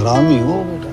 हरामी हो बेटा।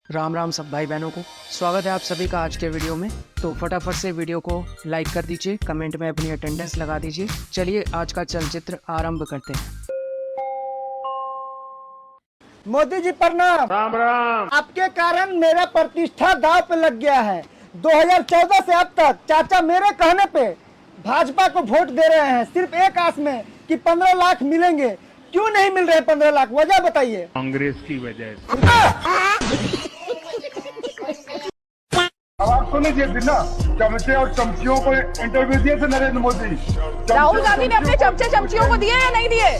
राम राम सब भाई बहनों को, स्वागत है आप सभी का आज के वीडियो में। तो फटाफट से वीडियो को लाइक कर दीजिए, कमेंट में अपनी अटेंडेंस लगा दीजिए। चलिए आज का चलचित्र आरंभ करते हैं। मोदी जी प्रणाम। राम राम। आपके कारण मेरा प्रतिष्ठा दांव पे लग गया है। 2014 से अब तक चाचा मेरे कहने पे भाजपा को वोट दे रहे हैं, सिर्फ एक आस में कि 15 लाख मिलेंगे। क्यों नहीं मिल रहे 15 लाख, वजह बताइए। कांग्रेस की वजह से। अब आप सुन लीजिए बिना चमचे और चमचियों को इंटरव्यू दिए थे नरेंद्र मोदी। राहुल गांधी ने अपने चमचे चमचियों को दिए या नहीं दिए?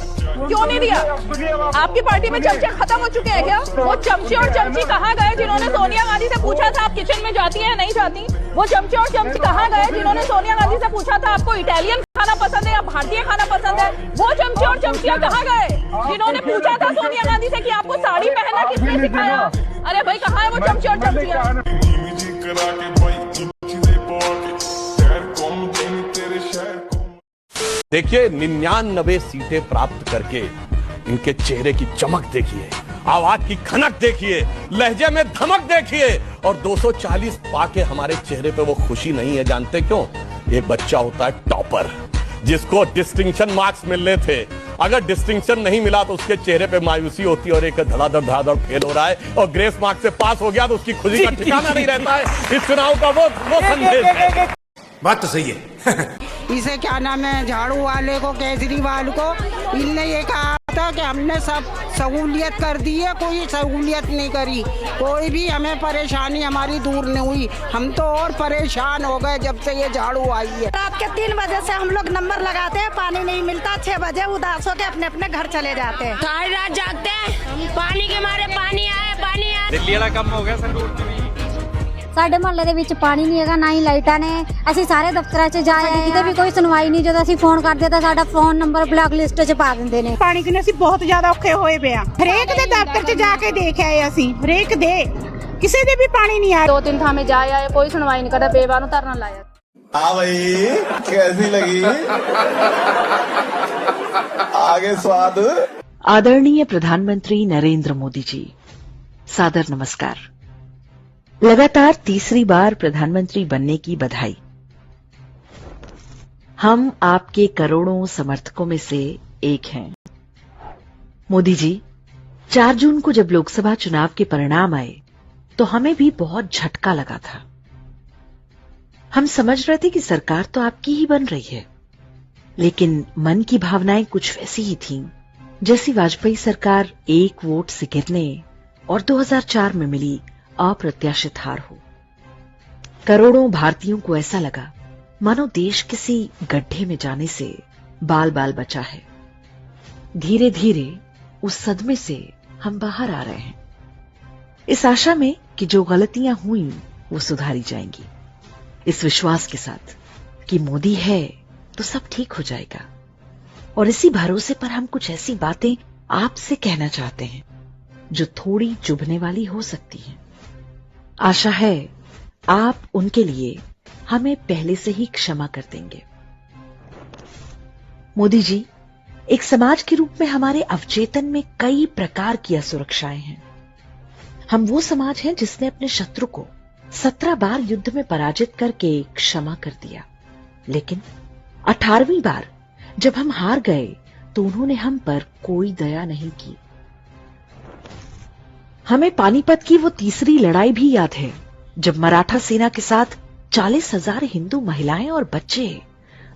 क्यों नहीं दिया? आपकी पार्टी में चमचे खत्म हो चुके हैं क्या? वो चमचे और चमची कहाँ गए जिन्होंने सोनिया गांधी से पूछा था आप किचन में जाती हैं या नहीं जाती? वो चमचे और चमची कहाँ गए जिन्होंने सोनिया गांधी से पूछा था आपको इटालियन खाना पसंद है या भारतीय खाना पसंद है? वो चमचे और चमचियाँ कहाँ गए जिन्होंने पूछा था सोनिया गांधी से कि आपको साड़ी पहनना किसने सिखाया? अरे भाई कहाँ है वो चमचे और चमचियाँ? देखिए 99 सीटें प्राप्त करके इनके चेहरे की चमक देखिए, आवाज की खनक देखिए, लहजे में धमक देखिए। और 240 पाके हमारे चेहरे पे वो खुशी नहीं है। जानते क्यों? एक बच्चा होता है टॉपर, जिसको डिस्टिंक्शन मार्क्स मिलने थे। अगर डिस्टिंक्शन नहीं मिला तो उसके चेहरे पे मायूसी होती है और एक धड़ाधड़ फेल हो रहा है, और ग्रेस मार्क्स से पास हो गया तो उसकी खुशी का ठिकाना नहीं रहता है। इस चुनाव का वो संदेश है। बात तो सही है। इसे क्या नाम है, झाड़ू वाले को, केजरीवाल को, इनने ये कहा था कि हमने सब सहूलियत कर दी है, कोई सहूलियत नहीं करी। कोई भी हमें परेशानी हमारी दूर नहीं हुई। हम तो और परेशान हो गए जब से ये झाड़ू आई है। रात के 3 बजे से हम लोग नंबर लगाते हैं, पानी नहीं मिलता। 6 बजे उदास होकर अपने अपने घर चले जाते हैं। सारी रात जागते हैं, पानी के मारे पानी आए। दिल्ली वाला कम हो गया संगरूर। ਸਾਡੇ ਮੁਹੱਲੇ ਦੇ ਵਿੱਚ ਪਾਣੀ ਨਹੀਂ ਹੈਗਾ, ਨਾ ਹੀ ਲਾਈਟਾਂ ਨੇ। ਅਸੀਂ ਸਾਰੇ ਦਫ਼ਤਰਾਂ 'ਚ ਜਾ ਆਏ, ਕਿਤੇ ਵੀ ਕੋਈ ਸੁਣਵਾਈ ਨਹੀਂ। ਜਦੋਂ ਅਸੀਂ ਫੋਨ ਕਰਦੇ ਤਾਂ ਸਾਡਾ ਫੋਨ ਨੰਬਰ ਬਲੈਕ ਲਿਸਟ 'ਚ ਪਾ ਦਿੰਦੇ ਨੇ। ਪਾਣੀ ਕਿਨੇ ਅਸੀਂ ਬਹੁਤ ਜ਼ਿਆਦਾ ਔਖੇ ਹੋਏ ਪਏ ਆ। ਹਰੇਕ ਦੇ ਦਫ਼ਤਰ 'ਚ ਜਾ ਕੇ ਦੇਖ ਆਏ ਅਸੀਂ, ਹਰੇਕ ਦੇ, ਕਿਸੇ ਦੇ ਵੀ ਪਾਣੀ ਨਹੀਂ ਆਇਆ। 2-3 ਥਾਂ में जाए आए, कोई सुनवाई नहीं करता। बेवा ਨੂੰ ਧਰਨਾ ਲਾਇਆ। हाँ भाई कैसी लगी? आगे स्वाद। आदरणीय प्रधानमंत्री नरेंद्र मोदी जी, सादर नमस्कार। लगातार तीसरी बार प्रधानमंत्री बनने की बधाई। हम आपके करोड़ों समर्थकों में से एक हैं। मोदी जी, 4 जून को जब लोकसभा चुनाव के परिणाम आए तो हमें भी बहुत झटका लगा था। हम समझ रहे थे कि सरकार तो आपकी ही बन रही है, लेकिन मन की भावनाएं कुछ वैसी ही थीं जैसी वाजपेयी सरकार एक वोट से गिरने और 2004 में मिली अप्रत्याशित हार हो। करोड़ों भारतीयों को ऐसा लगा मानो देश किसी गड्ढे में जाने से बाल बाल बचा है। धीरे धीरे उस सदमे से हम बाहर आ रहे हैं, इस आशा में कि जो गलतियां हुई वो सुधारी जाएंगी, इस विश्वास के साथ कि मोदी है तो सब ठीक हो जाएगा। और इसी भरोसे पर हम कुछ ऐसी बातें आपसे कहना चाहते हैं जो थोड़ी चुभने वाली हो सकती हैं। आशा है आप उनके लिए हमें पहले से ही क्षमा कर देंगे। मोदी जी, एक समाज के रूप में हमारे अवचेतन में कई प्रकार की असुरक्षाएं हैं। हम वो समाज हैं जिसने अपने शत्रु को 17 बार युद्ध में पराजित करके क्षमा कर दिया, लेकिन 18वीं बार जब हम हार गए तो उन्होंने हम पर कोई दया नहीं की। हमें पानीपत की वो तीसरी लड़ाई भी याद है जब मराठा सेना के साथ 40,000 हिंदू महिलाएं और बच्चे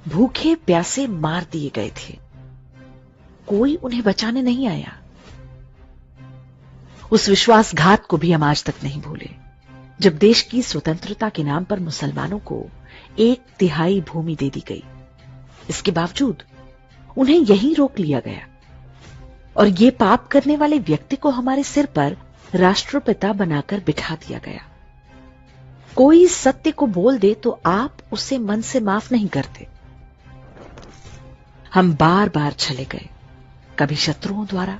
भूखे प्यासे मार दिए गए थे। कोई उन्हें बचाने नहीं आया। उस विश्वासघात को भी हम आज तक नहीं भूले जब देश की स्वतंत्रता के नाम पर मुसलमानों को 1/3 भूमि दे दी गई। इसके बावजूद उन्हें यहीं रोक लिया गया और ये पाप करने वाले व्यक्ति को हमारे सिर पर राष्ट्रपिता बनाकर बिठा दिया गया। कोई सत्य को बोल दे तो आप उसे मन से माफ नहीं करते। हम बार बार चले गए, कभी शत्रुओं द्वारा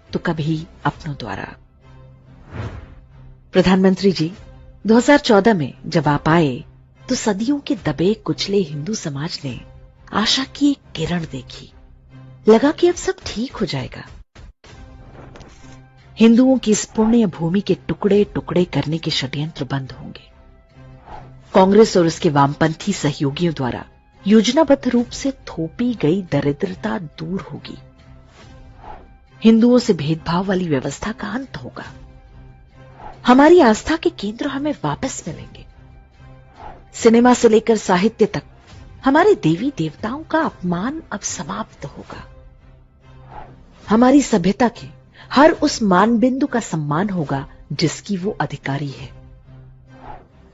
तो कभी अपनों द्वारा। प्रधानमंत्री जी, 2014 में जब आप आए तो सदियों के दबे कुचले हिंदू समाज ने आशा की एक किरण देखी। लगा कि अब सब ठीक हो जाएगा। हिंदुओं की इस पुण्य भूमि के टुकड़े टुकड़े करने के षड्यंत्र बंद होंगे। कांग्रेस और उसके वामपंथी सहयोगियों द्वारा योजनाबद्ध रूप से थोपी गई दरिद्रता दूर होगी। हिंदुओं से भेदभाव वाली व्यवस्था का अंत होगा। हमारी आस्था के केंद्र हमें वापस मिलेंगे। सिनेमा से लेकर साहित्य तक हमारे देवी देवताओं का अपमान अब समाप्त होगा। हमारी सभ्यता के हर उस मान बिंदु का सम्मान होगा जिसकी वो अधिकारी है।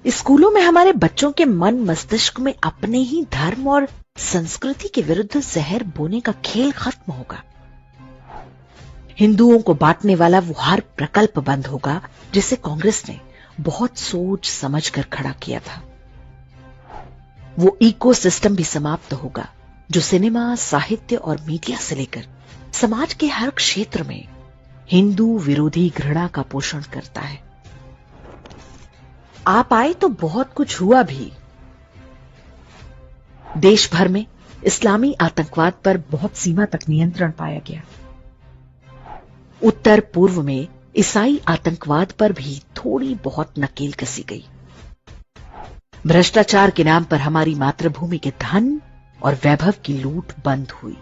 स्कूलों में हमारे बच्चों के मन मस्तिष्क में अपने ही धर्म और संस्कृति के विरुद्ध जहर बोने का खेल खत्म होगा। हिंदुओं को बांटने वाला वो हर प्रकल्प बंद होगा जिसे कांग्रेस ने बहुत सोच समझकर खड़ा किया था। वो इकोसिस्टम भी समाप्त होगा जो सिनेमा, साहित्य और मीडिया से लेकर समाज के हर क्षेत्र में हिंदू विरोधी घृणा का पोषण करता है। आप आए तो बहुत कुछ हुआ भी। देश भर में इस्लामी आतंकवाद पर बहुत सीमा तक नियंत्रण पाया गया। उत्तर पूर्व में ईसाई आतंकवाद पर भी थोड़ी बहुत नकेल कसी गई। भ्रष्टाचार के नाम पर हमारी मातृभूमि के धन और वैभव की लूट बंद हुई।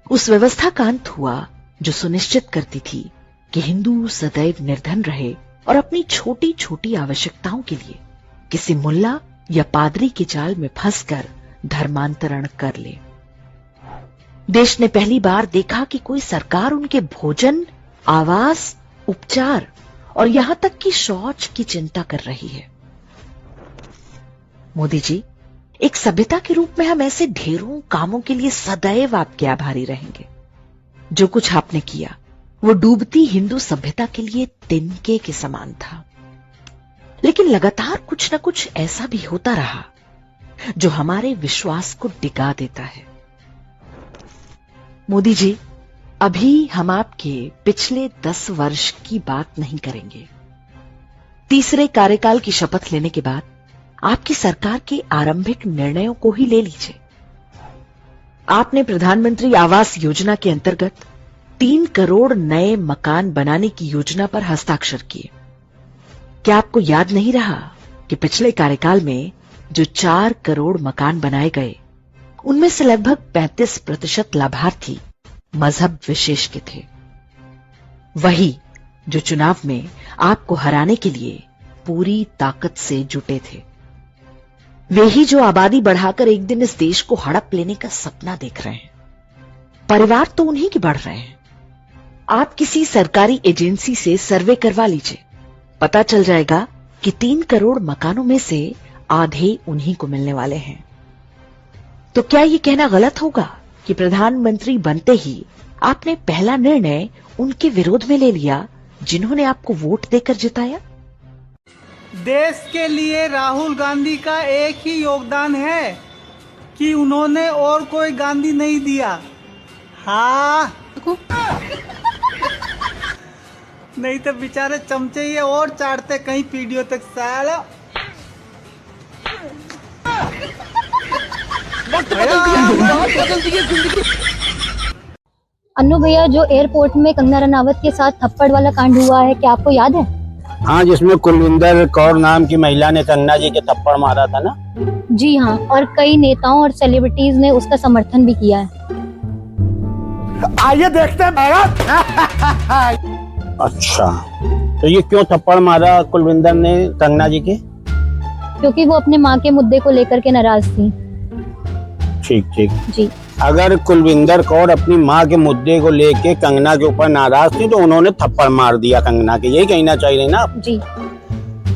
उस व्यवस्था का अंत हुआ जो सुनिश्चित करती थी कि हिंदू सदैव निर्धन रहे और अपनी छोटी छोटी आवश्यकताओं के लिए किसी मुल्ला या पादरी के जाल में फंसकर धर्मांतरण कर ले। देश ने पहली बार देखा कि कोई सरकार उनके भोजन, आवास, उपचार और यहां तक कि शौच की चिंता कर रही है। मोदी जी, एक सभ्यता के रूप में हम ऐसे ढेरों कामों के लिए सदैव आपके आभारी रहेंगे। जो कुछ आपने किया वो डूबती हिंदू सभ्यता के लिए तिनके के समान था। लेकिन लगातार कुछ न कुछ ऐसा भी होता रहा जो हमारे विश्वास को डिगा देता है। मोदी जी, अभी हम आपके पिछले 10 वर्ष की बात नहीं करेंगे। तीसरे कार्यकाल की शपथ लेने के बाद आपकी सरकार के आरंभिक निर्णयों को ही ले लीजिए। आपने प्रधानमंत्री आवास योजना के अंतर्गत 3 करोड़ नए मकान बनाने की योजना पर हस्ताक्षर किए। क्या आपको याद नहीं रहा कि पिछले कार्यकाल में जो 4 करोड़ मकान बनाए गए उनमें से लगभग 35% लाभार्थी मजहब विशेष के थे। वही जो चुनाव में आपको हराने के लिए पूरी ताकत से जुटे थे। वे ही जो आबादी बढ़ाकर एक दिन इस देश को हड़प लेने का सपना देख रहे हैं। परिवार तो उन्हीं के बढ़ रहे हैं। आप किसी सरकारी एजेंसी से सर्वे करवा लीजिए, पता चल जाएगा कि 3 करोड़ मकानों में से आधे उन्हीं को मिलने वाले हैं। तो क्या ये कहना गलत होगा कि प्रधानमंत्री बनते ही आपने पहला निर्णय उनके विरोध में ले लिया जिन्होंने आपको वोट देकर जिताया? देश के लिए राहुल गांधी का एक ही योगदान है कि उन्होंने और कोई गांधी नहीं दिया। हाँ नहीं तो बेचारे चमचे ये और चाटते कहीं पीढ़ियों तक। साला अन्नू भैया, जो एयरपोर्ट में कंगना रनावत के साथ थप्पड़ वाला कांड हुआ है, क्या आपको याद है? हाँ, जिसमें कुलविंदर कौर नाम की महिला ने कंगना जी के थप्पड़ मारा था ना। जी हाँ, और कई नेताओं और सेलिब्रिटीज ने उसका समर्थन भी किया है। आइए देखते हैं। अच्छा, तो ये क्यों थप्पड़ मारा कुलविंदर ने कंगना जी के? क्योंकि वो अपने माँ के मुद्दे को लेकर के नाराज थी। ठीक ठीक जी। अगर कुलविंदर कौर अपनी माँ के मुद्दे को लेके कंगना के ऊपर नाराज थी तो उन्होंने थप्पड़ मार दिया कंगना के, यही कहना चाहिए ना आप? जी।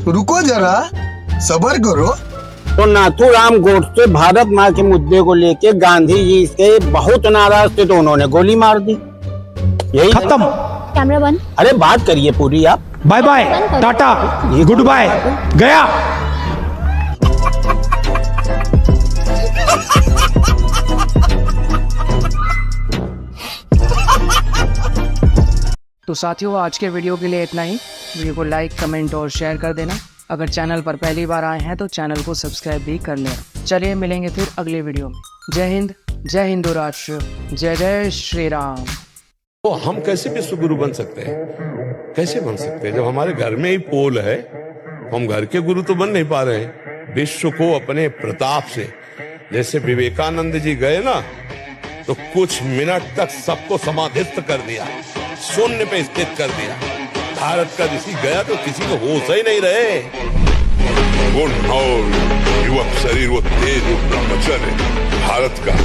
रुको जरा, सब्र करो। तो नाथूराम गोडसे भारत माँ के मुद्दे को लेके गांधी जी से बहुत नाराज थे तो उन्होंने गोली मार दी, यही खत्म। कैमरा बंद। अरे बात करिए पूरी आप। Bye bye, tata, good bye, गया। तो साथियों, आज के वीडियो के लिए इतना ही। वीडियो को लाइक, कमेंट और शेयर कर देना। अगर चैनल पर पहली बार आए हैं तो चैनल को सब्सक्राइब भी कर लेना। चलिए मिलेंगे फिर अगले वीडियो में। जय हिंद, जय हिंदू राष्ट्र, जय जय श्री राम। तो हम कैसे विश्वगुरु बन सकते हैं? कैसे बन सकते हैं जब हमारे घर में ही पोल है? हम घर के गुरु तो बन नहीं पा रहे हैं। विश्व को अपने प्रताप से, जैसे विवेकानंद जी गए ना, तो कुछ मिनट तक सबको समाधिस्थ कर दिया, शून्य पे स्थित कर दिया। भारत का ऋषि गया तो किसी को होश ही नहीं रहे। वो नौ युवक शरीर, वो तेज, वो ब्रह्मचर्य भारत का